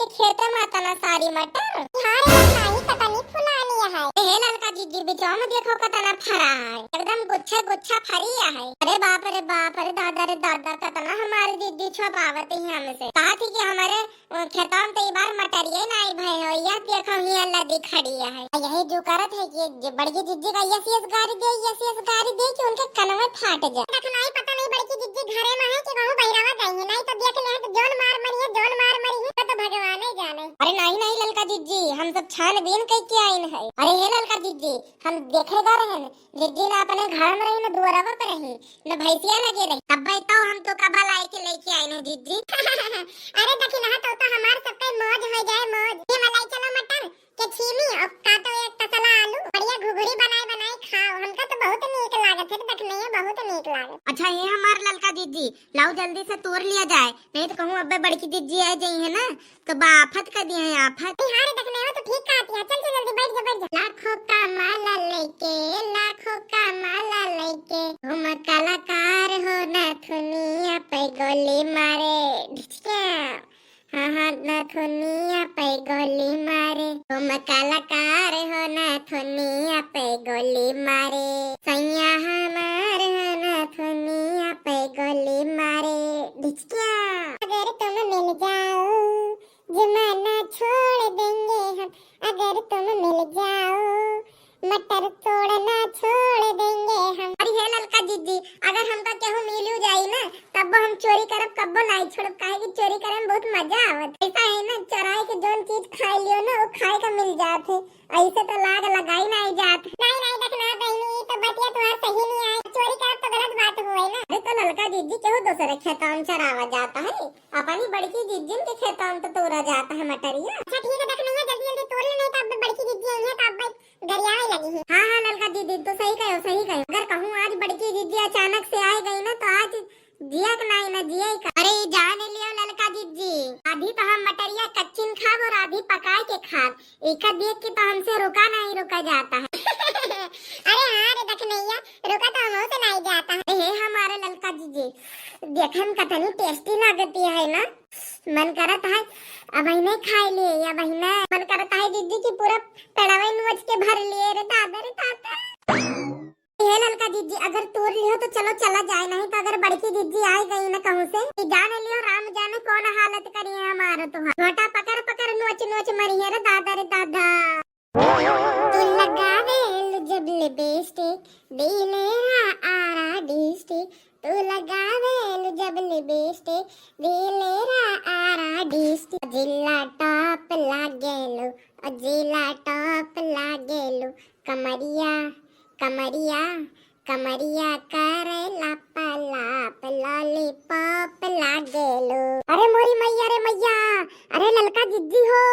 खेत में तना सारी मटर हारे नाही कतनी फुलानी है। हे ललका जीजी बिचाव में देखो कतना फरा है, एकदम गुच्छा गुच्छा फरिया है। अरे बाप रे दादा रे दादा कतना हमारे जीजी छपावत ही हमसे कहा थी कि हमारे खेतों में तो ये बार मटरिये नहीं भाई हो। यह देखो ही अल्लाह दी खड़ी है, यही जो करत है कि बड़की जीजी का यस गाड़ी दे कि उनके कन में फाट जाए। नहीं पता नहीं बड़की जीजी घरे में है कि कहूं बहिरावा गई है। नहीं तो देख ले तो जोन मार मरी है तो भगवान ही जाने। अरे नहीं ललका जीजी हम सब छानबीन कई के आइन है। अरे हे ललका जीजी हम देखेगा रहे जीजी ना अपने घर में रही ना दुआरवा पे रही ना भैंसिया लगे रही। अब भाई तो हम तो कब लाई के लेके आए ना जीजी। अरे देखी ना तो हमार सबके मौज हो जाए मौज। ये मलाई चलो मटर के छीमी और काटो एक तसला आलू बढ़िया घुघुरी बनाए खाओ। हमका तो बहुत नीक लागत है, देखने में बहुत नीक लागत। अच्छा ये हमार ललका जीजी लाओ जल्दी से तोड़ लिया जाए, नहीं तो कहूँ अब्बे बड़की जीजी आ जाई है ना तो बाफत कर दिए हैं आफत। हारे देखने में तो ठीक कहती है। चल जल्दी बैठ जा। लाखों का माला लेके तुम कलाकार हो ना दुनिया पे गोली मारे ढिचका। हाँ ना दुनिया पे गोली मारे तुम कलाकार हो ना दुनिया पे गोली मारे सैया हमारे हो ना दुनिया पे गोली मारे ढिचका। अगर तुम मिल जाओ जमाना छोड़ देंगे हम। अगर तुम मिल जाओ मटर तोड़ना छोड़ देंगे हम। अरे हे ललका जीजी अगर हमका केहू मिलू जाई ना तब हम चोरी करब कब्बो नहीं छोड़ब, काहे कि चोरी करे में बहुत मजा आवत। ऐसा है ना चराई के जोन चीज खाई लियो ना वो खाए का मिल जात है, ऐसे तो लाग लगाई नहीं जात। नहीं देखना बहनी तो बतिया तुम्हारा सही नहीं है। चोरी करब तो गलत बात हुई ना। अरे तो ललका जीजी केहू दूसरे खेतों में चरावा जाता है, अपनी बड़की जीजी के खेतों में तो तोड़ा जाता है मटरिया। अच्छा ठीक है देखना जल्दी तोड़ ले नहीं तो अब बड़की जीजी आई है तो अब गरियावे लगी है। हाँ ललका जीजी तो सही कहो। अगर कहूँ आज बड़की जीजी अचानक से आ गई ना तो आज जिया का नहीं ना जिया का। अरे जान लियो ललका जीजी आधी तो हम मटरिया कच्चिन खाब और आधी पकाए के खाब, एक देख के तो हमसे रोका जाता है। अरे हाँ रे देखनैया रोका तो हमसे नहीं जाता है। हे हमारे ललका जीजी देखन कतनी टेस्टी लगती है ना, मन करत है अब इन्हें खाई लिए या बहिना मन करता है जीजी की पूरा पेड़ावे नोच के भर लिए रे दादा। हे ललका जीजी अगर तोड़ लियो तो चलो चला जाए, नहीं तो अगर बड़की जीजी आई गई ना कहूँ से जान लियो राम जाने कौन हालत करी है हमारा। तो छोटा पकड़ नोच मरी है रे दादा। तू लगावे जब लिपस्टिक दिलेरा आरा डिस्टिक, तू लगावे जब लिपस्टिक दिलेरा आरा डिस्टिक। जिला टॉप लागेलो कमरिया करे लाप लॉलीपॉप लागेलो। अरे मोरी मैया रे मैया, अरे ललका जीजी हो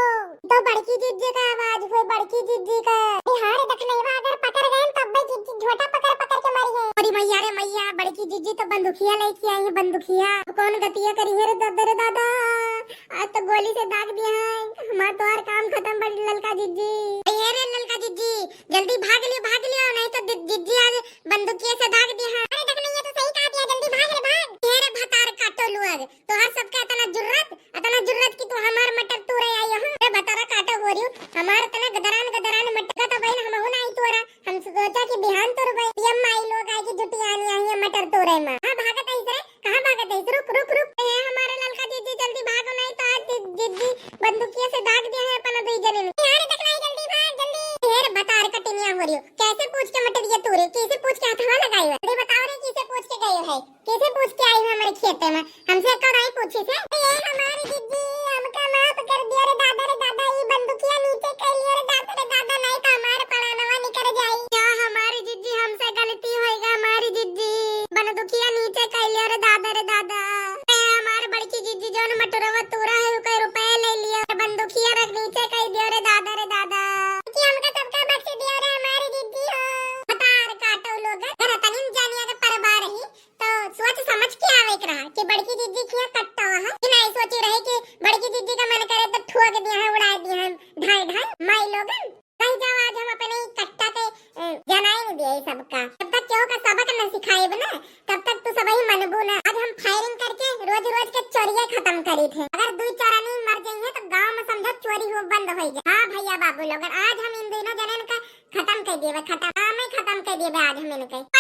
तो बड़की जीजी का आवाज हो, बड़की जीजी का। हारे देखनैया अगर पकड़ गए तब जीजी झोटा पकड़ के मारी है। मोरी मैया रे मैया बड़की जीजी तो बंदूकिया लेके आई है, बंदूकिया कौन गतिया करी है रे दादा। आज तो गोली से दाग दिया है हमारा तो और काम खत्म बड़ी ललका जीजी। अरे ललका जीजी जल्दी भाग लियो नहीं तो जीजी आज बंदूकिया से दाग दिया है। अरे देखनैया तो सही कहा दिया जल्दी भाग। तेरे भतार काटो लुआग तो हर सबका इतना जुर्रत कि तू हमार मटर तोड़े आई हो। अरे भतारा काटो हो रही हमार इतना गदरान मटर का बहन हम हो नहीं तोड़ा। हम सोचा कि बिहान तोड़ भाई पीएम माई लोग आए कि जुटी आनी आई है मटर तोड़े में। हां भागत है रे कहां भागत है, रुक ए हमारे ललका जीजी जल्दी भागो नहीं तो आज जीजी बंदूकिया से दाग दिया है अपन दो जने ने। अरे देखनैया जल्दी भाग जल्दी। तेरे भतार कटनिया हो रही कैसे पूछ के मटरिया तोड़े, कैसे पूछ के हथवा लगाई है। अरे बताओ रे कैसे पूछ के गई है, कैसे पूछ के आई है हमारे खेत में, हमसे कड़ाई पूछी से। ये हमारी जीजी हमका माफ कर दिया रे दादा ये बंदूकिया नीचे कर लियो रे दादा नहीं तो हमारे पड़ानवा निकल जाई। क्या हमारी जीजी हमसे गलती होएगा, हमारी जीजी बंदूकिया नीचे कर लियो रे दादा। हमारे बड़की जीजी जो मटरवा तोड़ा है रुपए ले लियो, बंदूकिया रख नीचे कर दियो रे दादा। कि हमका सबका बख्श दिया रे हमारी जीजी हो। भतार काटो लोग अगर तनिम जानिया के परबार रही तो सोच समझ के आवे रहा कि बड़की जीजी किया कट्टा है कि नहीं सोची रहे कि बड़की जीजी का मन करे तो ठुक दिया है उड़ा दिया है ढाई माई लोगन। कहीं जाओ आज हम अपने कट्टा के जनाई नहीं दिए सबका, तब तक क्यों का सबक न सिखाए बना तब तक तो सब ही मनबू ना। आज हम फायरिंग करके रोज के चोरियां खत्म करी थे। अगर 2 चोरानी मर जाएंगे तो गांव में वरी हो बंद हो जाए। हाँ भैया बाबू लोग आज हम इन दोनों जनन का खत्म कर दिए, खत्म, हाँ मैं खत्म कर दिए आज हम इनके।